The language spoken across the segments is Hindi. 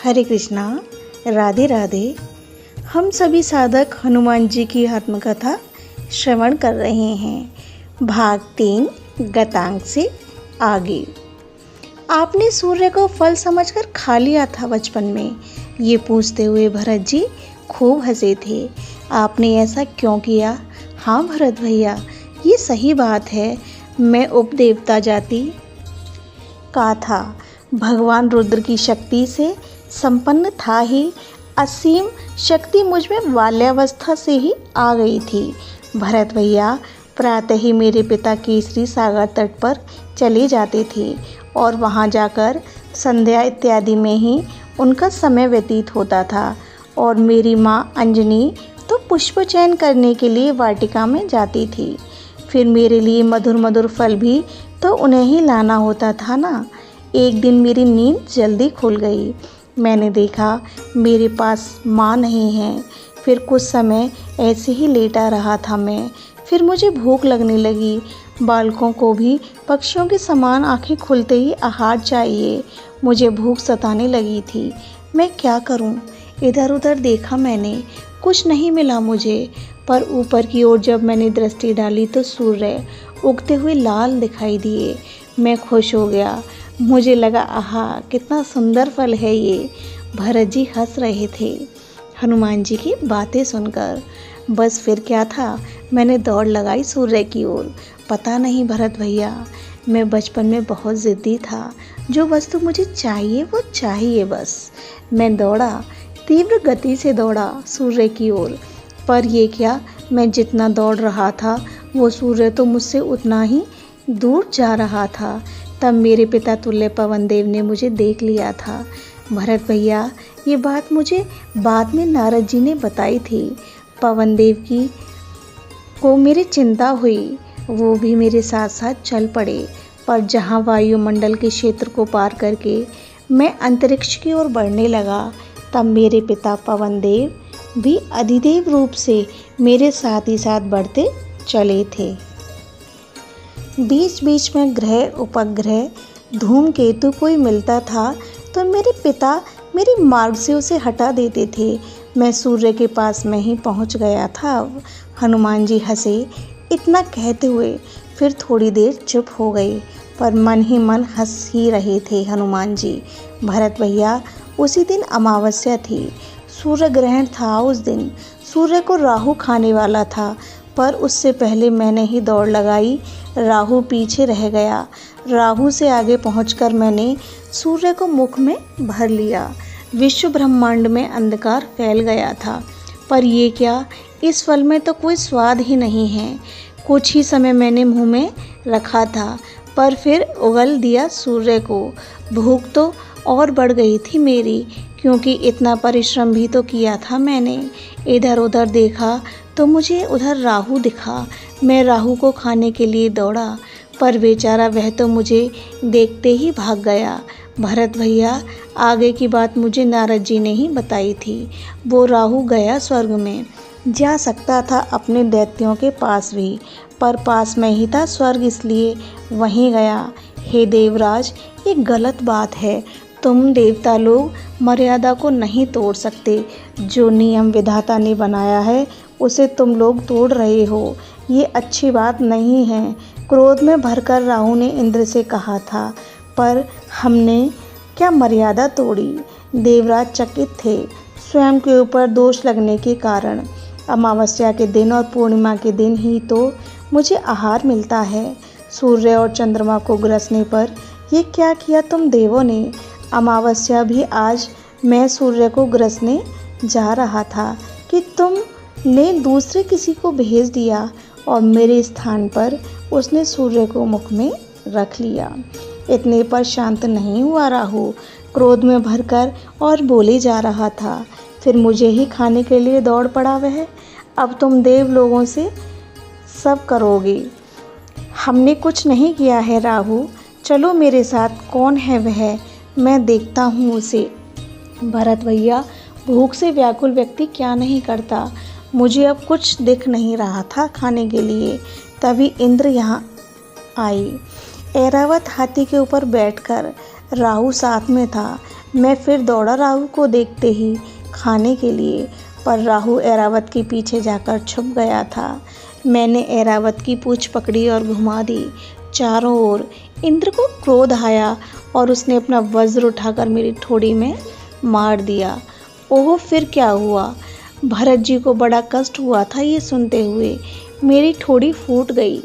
हरे कृष्णा, राधे राधे। हम सभी साधक हनुमान जी की आत्मकथा श्रवण कर रहे हैं। भाग 3 गतांक से आगे। आपने सूर्य को फल समझकर खा लिया था बचपन में, ये पूछते हुए भरत जी खूब हंसे थे। आपने ऐसा क्यों किया? हाँ भरत भैया, ये सही बात है। मैं उपदेवता जाति का था, भगवान रुद्र की शक्ति से संपन्न था ही। असीम शक्ति मुझ में बाल्यावस्था से ही आ गई थी। भरत भैया प्रातः ही मेरे पिता केसरी सागर तट पर चले जाते थे और वहां जाकर संध्या इत्यादि में ही उनका समय व्यतीत होता था। और मेरी माँ अंजनी तो पुष्प चयन करने के लिए वाटिका में जाती थी। फिर मेरे लिए मधुर मधुर फल भी तो उन्हें ही लाना होता था ना। एक दिन मेरी नींद जल्दी खुल गई। मैंने देखा मेरे पास माँ नहीं है। फिर कुछ समय ऐसे ही लेटा रहा था मैं। फिर मुझे भूख लगने लगी। बालकों को भी पक्षियों के समान आंखें खुलते ही आहार चाहिए। मुझे भूख सताने लगी थी। मैं क्या करूं? इधर उधर देखा मैंने, कुछ नहीं मिला मुझे। पर ऊपर की ओर जब मैंने दृष्टि डाली तो सूर्य उगते हुए लाल दिखाई दिए। मैं खुश हो गया। मुझे लगा आहा कितना सुंदर फल है ये। भरत जी हंस रहे थे हनुमान जी की बातें सुनकर। बस फिर क्या था, मैंने दौड़ लगाई सूर्य की ओर। पता नहीं भरत भैया, मैं बचपन में बहुत ज़िद्दी था। जो वस्तु मुझे चाहिए वो चाहिए बस। मैं दौड़ा, तीव्र गति से दौड़ा सूर्य की ओर। पर ये क्या, मैं जितना दौड़ रहा था वो सूर्य तो मुझसे उतना ही दूर जा रहा था। तब मेरे पिता तुल्य पवन देव ने मुझे देख लिया था। भरत भैया, ये बात मुझे बाद में नारद जी ने बताई थी। पवन देव की को मेरी चिंता हुई। वो भी मेरे साथ साथ चल पड़े। पर जहाँ वायुमंडल के क्षेत्र को पार करके मैं अंतरिक्ष की ओर बढ़ने लगा, तब मेरे पिता पवन देव भी अधिदेव रूप से मेरे साथ ही साथ बढ़ते चले थे। बीच बीच में ग्रह उपग्रह धूमकेतु कोई मिलता था तो मेरे पिता मेरे मार्ग से उसे हटा देते थे। मैं सूर्य के पास में ही पहुंच गया था। हनुमान जी हंसे। इतना कहते हुए फिर थोड़ी देर चुप हो गए, पर मन ही मन हंस ही रहे थे हनुमान जी। भरत भैया, उसी दिन अमावस्या थी। सूर्य ग्रहण था उस दिन। सूर्य को राहु खाने वाला था, पर उससे पहले मैंने ही दौड़ लगाई। राहु पीछे रह गया। राहु से आगे पहुंचकर मैंने सूर्य को मुख में भर लिया। विश्व ब्रह्मांड में अंधकार फैल गया था। पर ये क्या, इस फल में तो कोई स्वाद ही नहीं है। कुछ ही समय मैंने मुंह में रखा था, पर फिर उगल दिया सूर्य को। भूख तो और बढ़ गई थी मेरी, क्योंकि इतना परिश्रम भी तो किया था मैंने। इधर उधर देखा तो मुझे उधर राहु दिखा। मैं राहु को खाने के लिए दौड़ा, पर बेचारा वह तो मुझे देखते ही भाग गया। भरत भैया, आगे की बात मुझे नारद जी ने ही बताई थी। वो राहु गया स्वर्ग में। जा सकता था अपने दैत्यों के पास भी, पर पास में ही था स्वर्ग, इसलिए वहीं गया। हे देवराज, ये गलत बात है। तुम देवता लोग मर्यादा को नहीं तोड़ सकते। जो नियम विधाता ने बनाया है उसे तुम लोग तोड़ रहे हो। ये अच्छी बात नहीं है। क्रोध में भरकर राहु ने इंद्र से कहा था, पर हमने क्या मर्यादा तोड़ी? देवराज चकित थे स्वयं के ऊपर दोष लगने के कारण। अमावस्या के दिन और पूर्णिमा के दिन ही तो मुझे आहार मिलता है। सूर्य और चंद्रमा को ग्रसने पर ये क्या किया तुम देवों ने? अमावस्या भी आज मैं सूर्य को ग्रसने जा रहा था कि तुमने दूसरे किसी को भेज दिया और मेरे स्थान पर उसने सूर्य को मुख में रख लिया। इतने पर शांत नहीं हुआ राहु। क्रोध में भरकर और बोले जा रहा था। फिर मुझे ही खाने के लिए दौड़ पड़ा वह। अब तुम देव लोगों से सब करोगे। हमने कुछ नहीं किया है राहु। चलो मेरे साथ, कौन है वह, मैं देखता हूँ उसे। भरत भैया, भूख से व्याकुल व्यक्ति क्या नहीं करता। मुझे अब कुछ दिख नहीं रहा था खाने के लिए। तभी इंद्र यहाँ आई। ऐरावत हाथी के ऊपर बैठकर राहु साथ में था। मैं फिर दौड़ा राहु को देखते ही खाने के लिए, पर राहु ऐरावत के पीछे जाकर छुप गया था। मैंने ऐरावत की पूंछ पकड़ी और घुमा दी चारों ओर। इंद्र को क्रोध आया और उसने अपना वज्र उठाकर मेरी ठोड़ी में मार दिया। ओह, फिर क्या हुआ? भरत जी को बड़ा कष्ट हुआ था ये सुनते हुए। मेरी ठोड़ी फूट गई।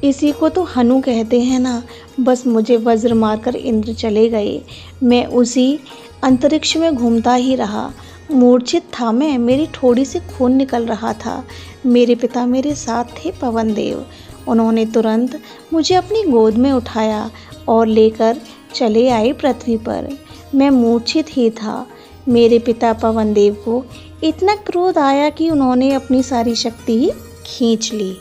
इसी को तो हनु कहते हैं ना। बस मुझे वज्र मारकर इंद्र चले गए। मैं उसी अंतरिक्ष में घूमता ही रहा। मूर्छित था मैं, मेरी ठोड़ी से खून निकल रहा था। मेरे पिता मेरे साथ थे, पवन देव। उन्होंने तुरंत मुझे अपनी गोद में उठाया और लेकर चले आए पृथ्वी पर। मैं मूर्छित ही था। मेरे पिता पवन देव को इतना क्रोध आया कि उन्होंने अपनी सारी शक्ति ही खींच ली।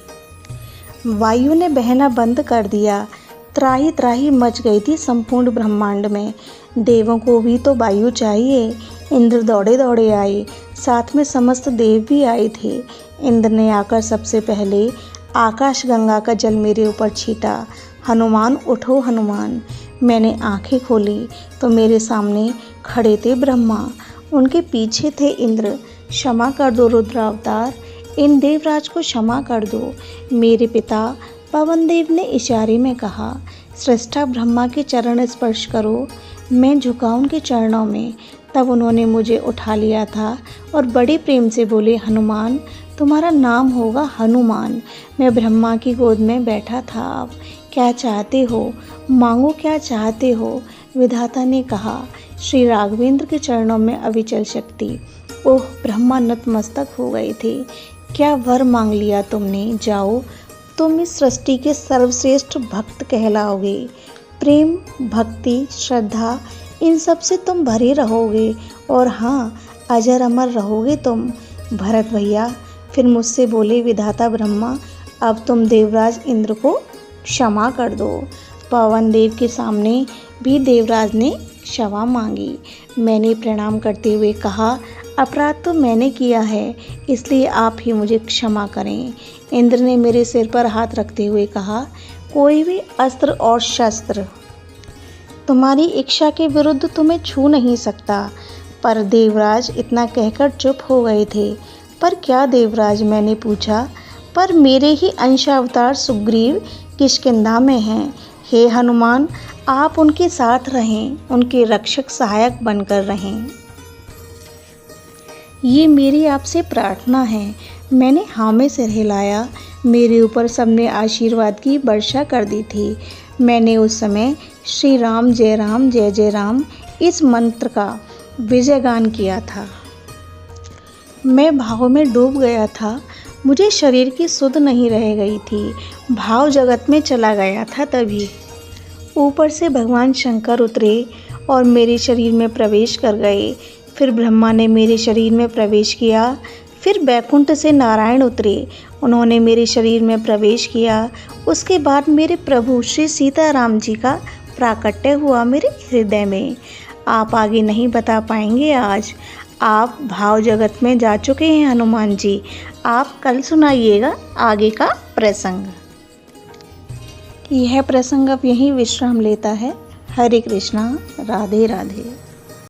वायु ने बहना बंद कर दिया। त्राही त्राही मच गई थी संपूर्ण ब्रह्मांड में। देवों को भी तो वायु चाहिए। इंद्र दौड़े दौड़े आए, साथ में समस्त देव भी आए थे। इंद्र ने आकर सबसे पहले आकाश गंगा का जल मेरे ऊपर छीटा। हनुमान उठो हनुमान। मैंने आंखें खोली तो मेरे सामने खड़े थे ब्रह्मा, उनके पीछे थे इंद्र। क्षमा कर दो रुद्रावतार, इन देवराज को क्षमा कर दो। मेरे पिता पवन देव ने इशारे में कहा, सृष्टा ब्रह्मा के चरण स्पर्श करो। मैं झुका उनके चरणों में। तब उन्होंने मुझे उठा लिया था और बड़े प्रेम से बोले, हनुमान तुम्हारा नाम होगा हनुमान। मैं ब्रह्मा की गोद में बैठा था। अब क्या चाहते हो, मांगो क्या चाहते हो। विधाता ने कहा, श्री राघवेंद्र के चरणों में अविचल शक्ति। ओह, ब्रह्मा नतमस्तक हो गए थे। क्या वर मांग लिया तुमने। जाओ, तुम इस सृष्टि के सर्वश्रेष्ठ भक्त कहलाओगे। प्रेम, भक्ति, श्रद्धा, इन सब से तुम भरे रहोगे और हाँ, अजर अमर रहोगे तुम। भरत भैया फिर मुझसे बोले, विधाता ब्रह्मा अब तुम देवराज इंद्र को क्षमा कर दो। पवन देव के सामने भी देवराज ने क्षमा मांगी। मैंने प्रणाम करते हुए कहा, अपराध तो मैंने किया है, इसलिए आप ही मुझे क्षमा करें। इंद्र ने मेरे सिर पर हाथ रखते हुए कहा, कोई भी अस्त्र और शस्त्र तुम्हारी इच्छा के विरुद्ध तुम्हें छू नहीं सकता। पर देवराज इतना कहकर चुप हो गए थे। पर क्या देवराज, मैंने पूछा। पर मेरे ही अंशावतार सुग्रीव किष्किंधा में हैं। हे हनुमान, आप उनके साथ रहें, उनके रक्षक सहायक बनकर रहें। ये मेरी आपसे प्रार्थना है। मैंने हाँ में सिर हिलाया। मेरे ऊपर सबने आशीर्वाद की वर्षा कर दी थी। मैंने उस समय श्री राम जय जय राम इस मंत्र का विजय गान किया था। मैं भाव में डूब गया था। मुझे शरीर की सुध नहीं रह गई थी। भाव जगत में चला गया था। तभी ऊपर से भगवान शंकर उतरे और मेरे शरीर में प्रवेश कर गए। फिर ब्रह्मा ने मेरे शरीर में प्रवेश किया। फिर बैकुंठ से नारायण उतरे, उन्होंने मेरे शरीर में प्रवेश किया। उसके बाद मेरे प्रभु श्री सीताराम जी का प्राकट्य हुआ मेरे हृदय में। आप आगे नहीं बता पाएंगे आज। आप भाव जगत में जा चुके हैं हनुमान जी। आप कल सुनाइएगा आगे का प्रसंग। यह प्रसंग अब यहीं विश्राम लेता है। हरे कृष्णा, राधे राधे।